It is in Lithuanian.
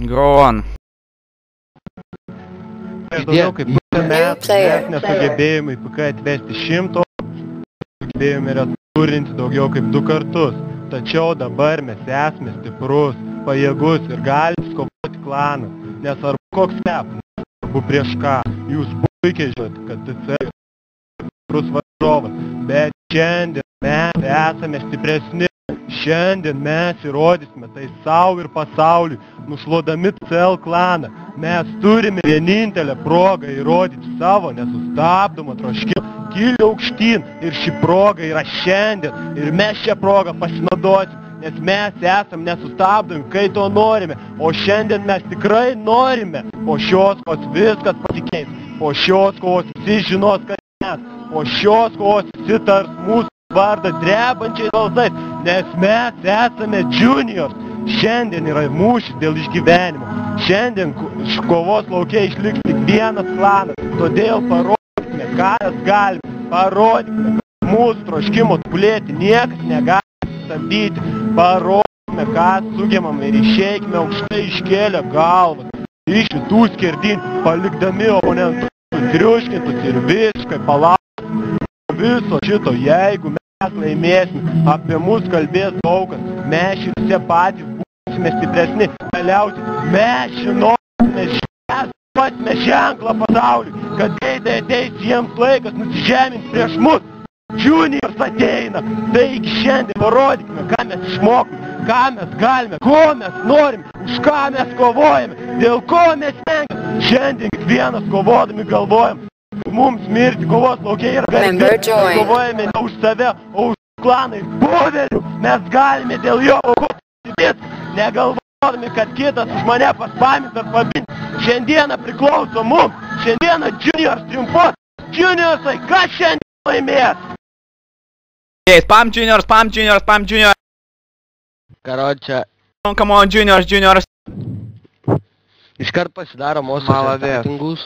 Go on. Daugiau kaip pusę metų mes nesugebėjome į PK atvesti 100, sugebėjome returinti daugiau kaip 2 kartus. Tačiau dabar mes esame stiprus, pajėgus ir galime kovoti klaną. Nesvarbu koks stepas, nesvarbu prieš ką. Jūs puikiai žinote, kad TC stiprus varžovas. Bet šiandien mes esame stipresni. Šiandien mes įrodysime tai savo ir pasauliui, nušluodami CL klaną. Mes turime vienintelę progą įrodyti savo nesustabdomą troškimą, kilti aukštyn ir ši proga yra šiandien. Ir mes šią progą pasinaudosim, nes mes esam nesustabdomi, kai to norime. O šiandien mes tikrai norime. Po šios kovos viskas pasikeis. Po šios kovos visi žinos, kad mes. Po šios kovos visi tars mūsų vardą drebančiais balsais, nes mes esame juniors. Šiandien yra mūšis dėl išgyvenimo. Šiandien kovos lauke išliks tik vienas klanas. Todėl parodykime, ką mes galime. Parodykime, kad mūsų troškimo tobulėti niekas negali stabdyti. Parodykime, ką sugebame ir išeikime aukštai iškėlę galvas. Iš šitų skerdinių, palikdami oponentus triuškintus ir visiškai palaukti. Viso šito, jeigu mes laimėsime, apie mus kalbės daug kas, mes šitie patys būsime stipresni. Galiausiai mes žinosime pasme ženklą pasauliui, kad ateis jiems laikas nusižeminti prieš mus. Juniors ateina, taigi šiandien parodykime, ką mes išmokime, ką mes galime, ko mes norime, už ką mes kovojame, dėl ko mes stengiame. Šiandien kiekvienas kovodami galvojam. Mums mirti kovos laukiai yra garbė, mes kovojame ne už save, o už klaną ir buverių. Mes galime dėl jo aukoti viską, negalvodami, kad kitas už mane paspamins ar pabins. Šiandieną priklauso mums, šiandieną juniors triumfuos. Juniorsai, kas šiandien laimės? Hey, spam juniors, spam juniors, spam juniors. Karočią. Come on, juniors, juniors. Iškart pasidaro mūsų startingus.